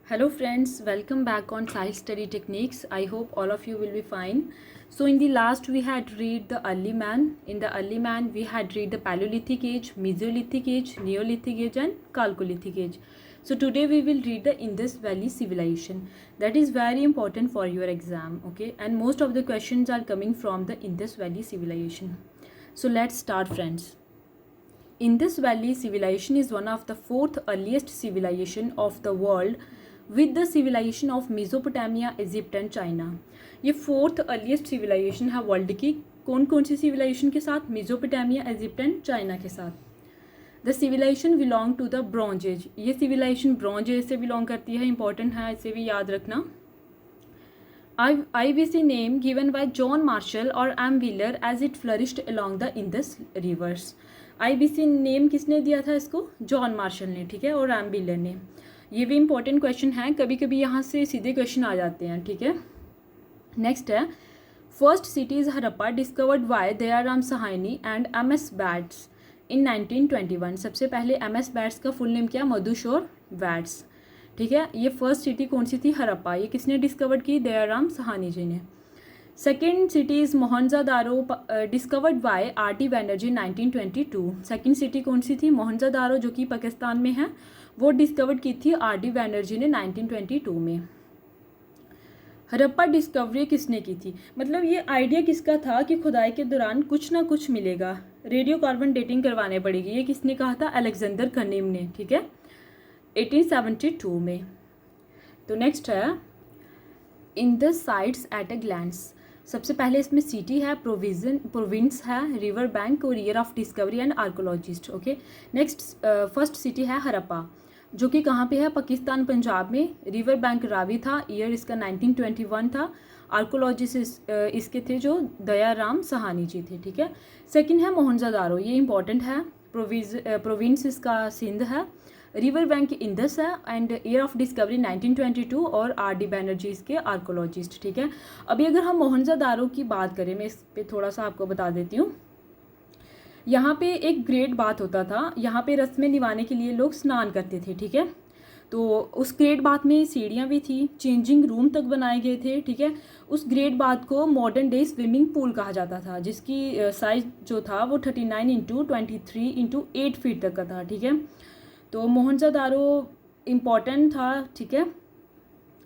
Hello friends, welcome back on Science Study Techniques. I hope all of you will be fine. So in the last we had read the early man. In the early man we had read the Paleolithic age, Mesolithic age, Neolithic age and Chalcolithic age. So today we will read the Indus Valley civilization. That is very important for your exam, okay? And most of the questions are coming from the Indus Valley civilization. So let's start friends. Indus Valley civilization is one of the fourth earliest civilization of the world with the civilization of Mesopotamia, Egypt and China. ये fourth earliest civilisation है world की कौन कौन सी civilisation के साथ? Mesopotamia, Egypt and China के साथ। The civilization belong to the bronze age. ये सिविलाइजेशन ब्रॉन्ज एज से बिलोंग करती है, इंपॉर्टेंट है, इसे भी याद रखना। IVC name given by John Marshall or M. Wheeler as it flourished along the Indus rivers. IBC name किसने दिया था इसको? जॉन मार्शल ने, ठीक है, और एम व्हीलर ने। ये भी इंपॉर्टेंट क्वेश्चन है, कभी कभी यहाँ से सीधे क्वेश्चन आ जाते हैं, ठीक है। नेक्स्ट है first city is Harappa discovered by Dayaram Sahni and MS Vats in 1921। सबसे पहले MS बैट्स का फुल नेम क्या? मधुशोर वैट्स, ठीक है। ये फर्स्ट सिटी कौन सी थी? हरप्पा। ये किसने डिस्कवर्ड की? दयाराम साहनी जी ने। Second city is Mohenjodaro discovered by RD Banerjee 1922। Second city कौन सी थी? मोहनजोदारो, जो कि पाकिस्तान में है, वो डिस्कवर्ड की थी RD बैनर्जी ने 1922 में। हरप्पा डिस्कवरी किसने की थी? मतलब ये आइडिया किसका था कि खुदाई के दौरान कुछ ना कुछ मिलेगा, रेडियो कार्बन डेटिंग करवाने पड़ेगी, ये किसने कहा था? अलेक्जेंडर कनिम ने, ठीक है, 1872 में। तो नेक्स्ट है in the sites at a glance. सबसे पहले इसमें सिटी है, प्रोविंस है, रिवर बैंक और year of discovery and archaeologist, okay. Next first city है हरप्पा, जो कि कहाँ पे है? पाकिस्तान, पंजाब में। रिवर बैंक रावी था, ईयर इसका 1921 था। आर्कोलॉजिस्ट इसके थे जो दयाराम साहनी जी थे, ठीक है। सेकंड है मोहनजोदारो, ये इंपॉर्टेंट है, प्रोविंस इसका सिंध है। रिवर बैंक इंदस है एंड ईयर ऑफ डिस्कवरी 1922 और RD बैनर्जी इसके आर्कोलॉजिस्ट, ठीक है। अभी अगर हम मोहनजोदारो की बात करें, मैं इस पर थोड़ा सा आपको बता देती हूँ। यहाँ पे एक ग्रेट बात होता था, यहाँ पे रस्में निभाने के लिए लोग स्नान करते थे, ठीक है। तो उस ग्रेट बाथ में सीढ़ियाँ भी थी, चेंजिंग रूम तक बनाए गए थे, ठीक है। उस ग्रेट बाथ को मॉडर्न डे स्विमिंग पूल कहा जाता था, जिसकी साइज जो था वो 39 × 23 × 8 फीट तक का था, ठीक है। तो मोहनजोदारो इम्पॉर्टेंट था, ठीक है।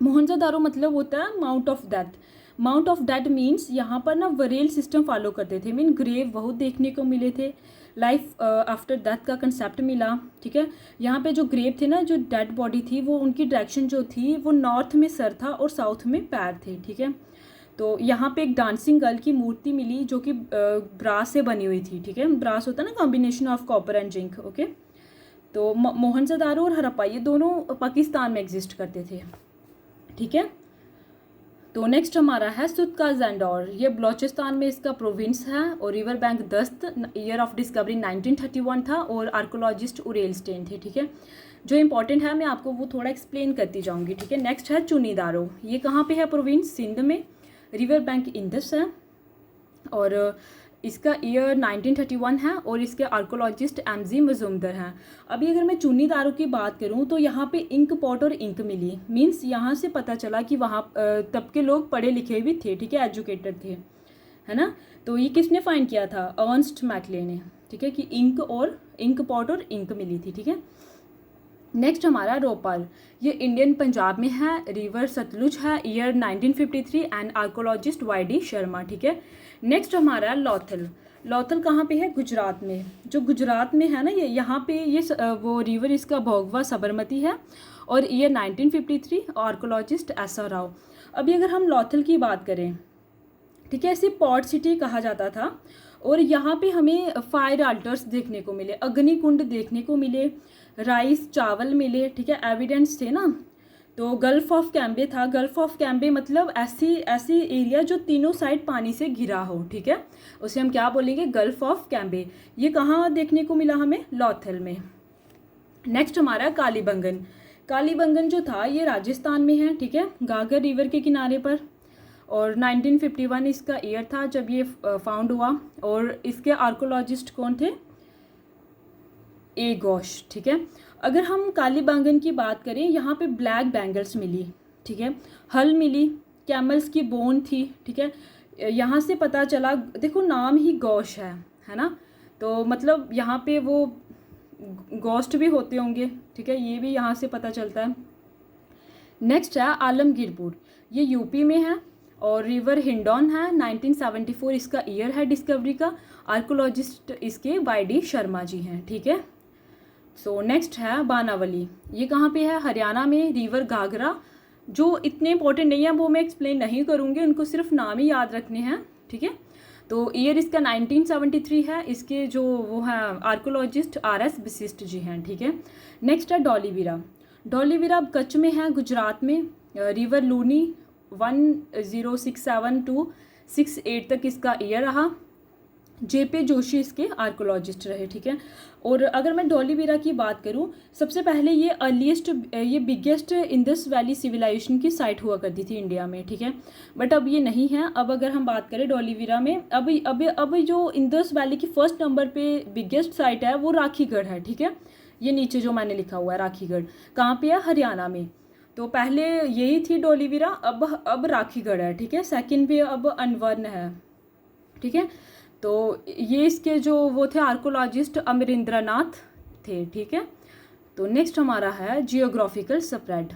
मोहनजोदारो मतलब होता है mount of death. Mount of death means यहाँ पर ना वरेल सिस्टम फॉलो करते थे, मीन ग्रेव बहुत देखने को मिले थे, लाइफ आफ्टर डेथ का कंसेप्ट मिला, ठीक है। यहाँ पे जो ग्रेव थे ना, जो डेड बॉडी थी, वो उनकी डायरेक्शन जो थी वो नॉर्थ में सर था और साउथ में पैर थे, ठीक है। तो यहाँ पे एक डांसिंग गर्ल की मूर्ति मिली जो कि ब्रास से बनी हुई थी, ठीक है। ब्रास होता है ना, combination of copper and zinc, okay. तो मोहनजोदारो और हरप्पा ये दोनों पाकिस्तान में एग्जिस्ट करते थे, ठीक है। तो नेक्स्ट हमारा है सुत्का जैंडोर, ये बलोचिस्तान में इसका प्रोविंस है और रिवर बैंक दस्त, ईयर ऑफ डिस्कवरी 1931 था और आर्कोलॉजिस्ट उरेल स्टेन थे, ठीक है। जो इंपॉर्टेंट है मैं आपको वो थोड़ा एक्सप्लेन करती जाऊंगी, ठीक है। नेक्स्ट है चुनीदारो, ये कहाँ पे है? प्रोविंस सिंध में, रिवर बैंक इंदस है और इसका ईयर 1931 है और इसके आर्कोलॉजिस्ट MG मजूमदार हैं। अभी अगर मैं चुनीदारों की बात करूं तो यहाँ पे इंक पॉट और इंक मिली, मींस यहाँ से पता चला कि वहाँ तब के लोग पढ़े लिखे भी थे, ठीक है, एजुकेटेड थे, है ना। तो ये किसने फाइंड किया था? अर्नस्ट मैकले ने, ठीक है, कि इंक पॉट और इंक मिली थी, ठीक है। नेक्स्ट हमारा रोपाल, ये इंडियन पंजाब में है, रिवर सतलुज है, year 1953 and archaeologist YD Sharma, ठीक है। नेक्स्ट हमारा लौथल। लौथल कहाँ पे है? गुजरात में। जो गुजरात में है ना, ये यहाँ पे ये वो रिवर इसका भोगवा साबरमती है और ईयर 1953, आर्कोलॉजिस्ट SR राव। अभी अगर हम लौथल की बात करें, ठीक है, इसे पॉट सिटी कहा जाता था और यहाँ पे हमें फायर आल्टर्स देखने को मिले, अग्नि कुंड देखने को मिले, राइस चावल मिले, ठीक है, एविडेंस थे ना। तो गल्फ ऑफ कैम्बे था, गल्फ ऑफ कैम्बे मतलब ऐसी एरिया जो तीनों साइड पानी से घिरा हो, ठीक है, उसे हम क्या बोलेंगे? Gulf of Cambay. ये कहाँ देखने को मिला हमें? लौथल में। नेक्स्ट हमारा कालीबंगन। कालीबंगन जो था ये राजस्थान में है, ठीक है, गागर रिवर के किनारे पर, और 1951 इसका ईयर था जब ये फाउंड हुआ और इसके आर्कोलॉजिस्ट कौन थे? ए घोष, ठीक है। अगर हम कालीबांगन की बात करें, यहाँ पे ब्लैक बैंगल्स मिली, ठीक है, हल मिली, कैमल्स की बोन थी, ठीक है। यहाँ से पता चला, देखो नाम ही गौश है ना, तो मतलब यहाँ पे वो गोस्ट भी होते होंगे, ठीक है, ये भी यहाँ से पता चलता है। नेक्स्ट है आलमगीरपुर, ये यूपी में है और रिवर हिंडौन है। 1974 इसका ईयर है डिस्कवरी का। आर्कोलॉजिस्ट इसके वाई.डी. शर्मा जी हैं, ठीक है। सो नेक्स्ट है बानावली, ये कहाँ पे है? हरियाणा में। रिवर घाघरा, जो इतने इंपॉर्टेंट नहीं है वो मैं एक्सप्लेन नहीं करूँगी, उनको सिर्फ नाम ही याद रखने हैं, ठीक है। तो ईयर इसका 1973 है। इसके जो वो हैं आर्कोलॉजिस्ट R.S. वशिष्ठ जी हैं, ठीक है। नेक्स्ट है डोलीवीरा, डोलीवीरा अब कच्छ में है, गुजरात में। रिवर लूनी 1067 to 68 तक इसका ईयर रहा। J.P. जोशी इसके आर्कोलॉजिस्ट रहे, ठीक है। और अगर मैं डोलीवीरा की बात करूं, सबसे पहले ये बिगेस्ट इंडस वैली सिविलाइजेशन की साइट हुआ करती थी इंडिया में, ठीक है। बट अब ये नहीं है। अब अगर हम बात करें डोलीवीरा में, अब जो इंडस वैली की फर्स्ट नंबर पे बिगेस्ट साइट है वो राखीगढ़ है, ठीक है। ये नीचे जो मैंने लिखा हुआ है राखीगढ़, कहाँ पे है? हरियाणा में। तो पहले यही थी डोलीवीरा, अब राखीगढ़ है, ठीक है। सेकंड पे अब अनवर्ण है, ठीक है। तो ये इसके जो वो थे आर्कोलॉजिस्ट अमरिंद्रनाथ थे, ठीक है। तो नेक्स्ट हमारा है जियोग्राफिकल स्प्रेड।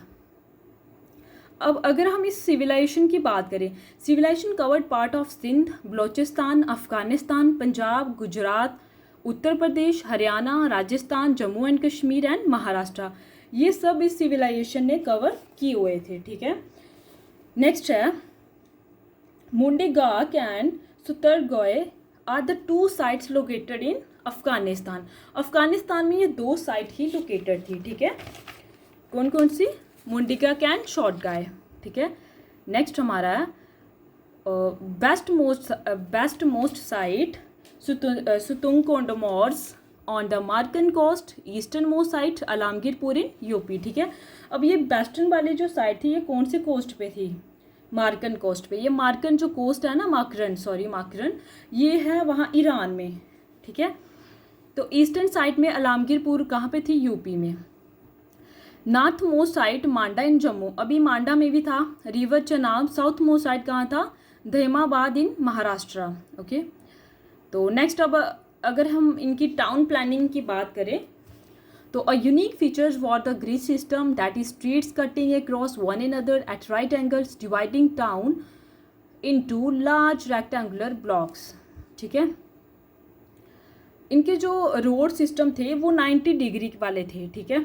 अब अगर हम इस सिविलाइजेशन की बात करें, civilization covered part of Sindh, Balochistan, Afghanistan, Punjab, Gujarat, Uttar Pradesh, Haryana, Rajasthan, Jammu and Kashmir and Maharashtra. ये सब इस सिविलाइजेशन ने कवर किए हुए थे, ठीक है। नेक्स्ट है मुंडेगाक एंड सुतरगोय are the two sites located in Afghanistan. Afghanistan में ये दो साइट ही लोकेटेड थी, ठीक है। कौन कौन सी? मुंडेगाक एंड शॉटगाय, ठीक है। नेक्स्ट हमारा है बेस्ट मोस्ट साइट सुतुंगकोंडमोर्स on the Makran coast, eastern most site Alamgirpur in UP, ठीक है। अब ये वेस्टर्न वाली जो साइट थी ये कौन से कोस्ट पे थी? मार्कन कोस्ट पे। ये मार्कन जो कोस्ट है ना, माकरन, ये है वहाँ ईरान में, ठीक है। तो ईस्टर्न साइड में आलमगीरपुर कहाँ पे थी? यूपी में। नॉर्थ मोस्ट साइट मांडा इन जम्मू, अभी मांडा में भी था। River Chenab. South most site कहाँ था? धैमाबाद इन महाराष्ट्र, ओके। तो नेक्स्ट अब अगर हम इनकी टाउन प्लानिंग की बात करें, तो a unique features for the grid system that is streets cutting across one another at right angles dividing town into large rectangular blocks, ठीक है। इनके जो रोड सिस्टम थे वो 90 डिग्री वाले थे, ठीक है,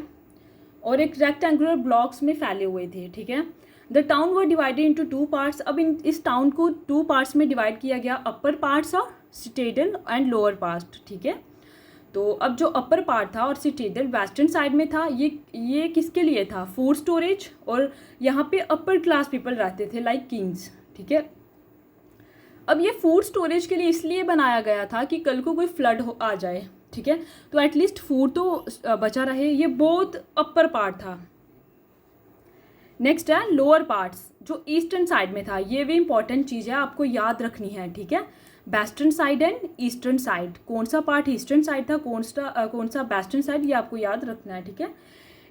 और एक रेक्टेंगुलर ब्लॉक्स में फैले हुए थे, ठीक है। The town were divided into two parts. अब इस टाउन को टू पार्ट्स में डिवाइड किया गया, अपर पार्ट्स और सिटेडल एंड लोअर पार्ट, ठीक है। तो अब जो अपर पार्ट था और सिटेडल वेस्टर्न साइड में था, ये किसके लिए था? फूड स्टोरेज, और यहाँ पे अपर क्लास पीपल रहते थे लाइक किंग्स, ठीक है। अब ये फूड स्टोरेज के लिए इसलिए बनाया गया था कि कल को कोई फ्लड आ जाए, ठीक है, तो एटलीस्ट फूड तो बचा रहे। ये बहुत अपर पार्ट था। नेक्स्ट है लोअर पार्ट्स, जो ईस्टर्न साइड में था। ये भी इंपॉर्टेंट चीज़ है, आपको याद रखनी है, ठीक है। Western side and eastern side, कौन सा पार्ट ईस्टर्न साइड था, कौन सा वेस्टर्न साइड, ये आपको याद रखना है, ठीक है।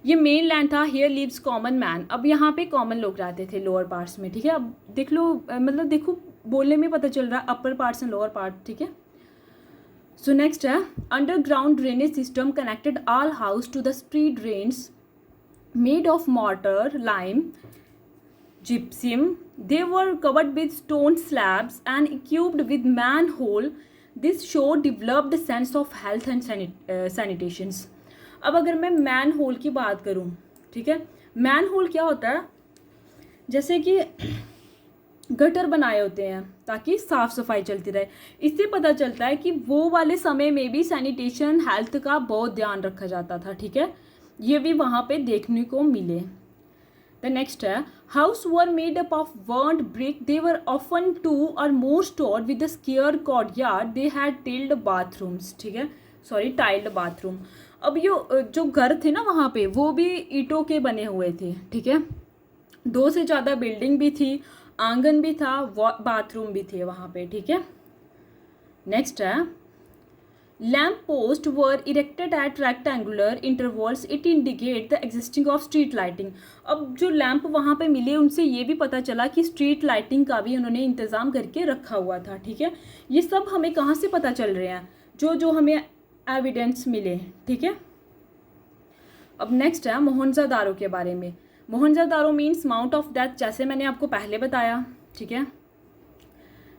ये मेन लैंड था। Here lives common man. अब यहाँ पे कॉमन लोग रहते थे लोअर पार्ट्स में, ठीक है। अब देख लो, मतलब देखो बोलने में पता चल रहा है upper parts and lower part, ठीक है। सो नेक्स्ट है underground drainage system connected all house to the street drains made of mortar, lime, gypsum. They were covered with stone slabs and equipped with manhole. This show developed sense of health and sanitations. अब अगर मैं man whole की बात करूं, ठीक है, man whole क्या होता है? जैसे कि गटर बनाए होते हैं ताकि साफ सफाई चलती रहे। इससे पता चलता है कि वो वाले समय में भी सैनिटेशन हेल्थ का बहुत ध्यान रखा जाता था, ठीक है। ये भी वहाँ पे देखने को मिले। द नेक्स्ट है house were made up of burned brick. They were often two और more storied with the square courtyard. They had tiled bathrooms, ठीक है, टाइल्ड बाथरूम। अब ये जो घर थे ना वहाँ पे, वो भी ईंटों के बने हुए थे, ठीक है। 2 से ज़्यादा बिल्डिंग भी थी, आंगन भी था, बाथरूम भी थे वहाँ पे, ठीक है। नेक्स्ट है lamp post were erected at rectangular intervals, it indicate the existing of street lighting. अब जो लैम्प वहाँ पे मिले उनसे ये भी पता चला कि स्ट्रीट लाइटिंग का भी उन्होंने इंतज़ाम करके रखा हुआ था, ठीक है। ये सब हमें कहाँ से पता चल रहे हैं, जो जो हमें एविडेंस मिले, ठीक है। अब नेक्स्ट है मोहनजोदारो के बारे में। Mohenjodaro means mount of death, जैसे मैंने आपको पहले बताया, ठीक है।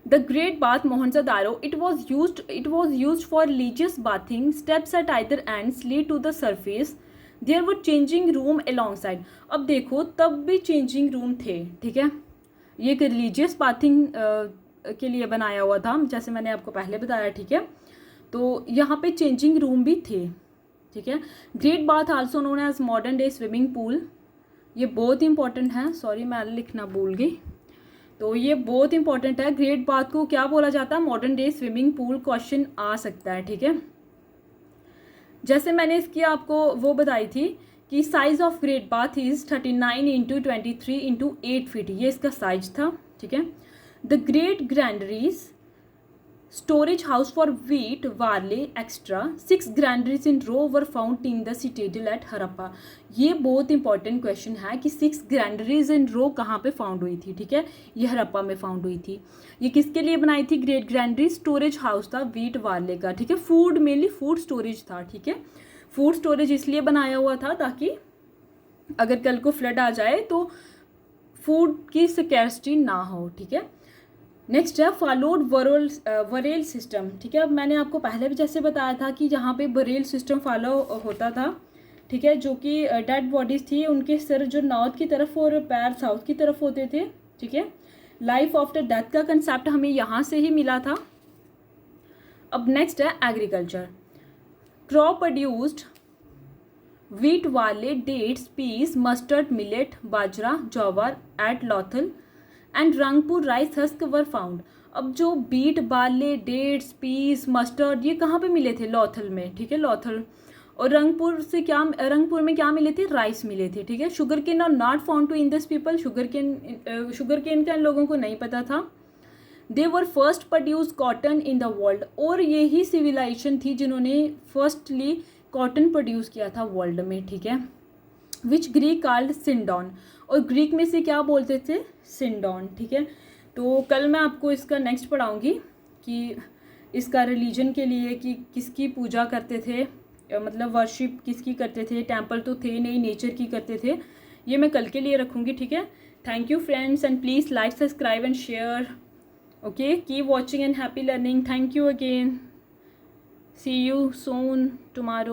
The Great Bath Mohenjo-daro, it was used for religious bathing. Steps at either ends lead to the surface. There were changing room alongside. अब देखो तब भी चेंजिंग रूम थे, ठीक है। ये एक रिलीजियस बाथिंग के लिए बनाया हुआ था, जैसे मैंने आपको पहले बताया, ठीक है। तो यहाँ पे चेंजिंग रूम भी थे, ठीक है। Great bath also known as modern day swimming pool, ये बहुत इंपॉर्टेंट है, सॉरी मैं लिखना भूल गई, तो ये बहुत इंपॉर्टेंट है। ग्रेट बाथ को क्या बोला जाता है, modern day swimming pool, question आ सकता है, ठीक है। जैसे मैंने इसकी आपको वो बताई थी कि size of great bath is 39 into 23 into 8 feet, ये इसका साइज था, ठीक है। The great granaries storage house for wheat barley extra 6 granaries in row were found in the citadel at Harappa. ये बहुत इंपॉर्टेंट क्वेश्चन है कि 6 ग्रैंडरीज इन रो कहाँ पे फाउंड हुई थी, ठीक है। ये हरप्पा में फाउंड हुई थी। ये किसके लिए बनाई थी, ग्रेट ग्रैंडरी स्टोरेज हाउस था वीट वार्ले का, ठीक है। फूड, मेनली फूड स्टोरेज था, ठीक है। फूड स्टोरेज इसलिए बनाया हुआ था ताकि अगर कल को फ्लड आ जाए तो फूड की स्कैर्सिटी ना हो, ठीक है। नेक्स्ट है फॉलोड वरेल सिस्टम, ठीक है। अब मैंने आपको पहले भी जैसे बताया था कि जहाँ पे वरेल सिस्टम फॉलो होता था, ठीक है, जो कि डेड बॉडीज थी उनके सिर जो नॉर्थ की तरफ और पैर साउथ की तरफ होते थे, ठीक है। लाइफ आफ्टर डेथ का कंसेप्ट हमें यहाँ से ही मिला था। अब नेक्स्ट है agriculture. Crop produced wheat, barley, dates, peas, mustard, millet, bajra, jowar at Lothal and Rangpur rice husk were found. अब जो wheat, barley, dates, peas, mustard ये कहाँ पे मिले थे, लॉथल में, ठीक है, लॉथल। और रंगपुर में क्या मिले थे, राइस मिले थे, ठीक है। Sugar cane are not found to in this people, sugar cane का इन लोगों को नहीं पता था। They were first produce cotton in the world, और यही सिविलाइजेशन थी जिन्होंने फर्स्टली कॉटन प्रोड्यूस किया था वर्ल्ड में, ठीक है। विच ग्रीक कॉल्ड सिंडॉन, और ग्रीक में से क्या बोलते थे, सिंडॉन, ठीक है। तो कल मैं आपको इसका नेक्स्ट पढ़ाऊँगी कि इसका रिलीजन के लिए कि किसकी पूजा करते थे, मतलब वर्शिप किसकी करते थे, टेम्पल तो थे नहीं, नेचर की करते थे, ये मैं कल के लिए रखूँगी, ठीक है। Thank you friends and please like, subscribe and share, okay. Keep watching and happy learning. Thank you again, see you soon tomorrow.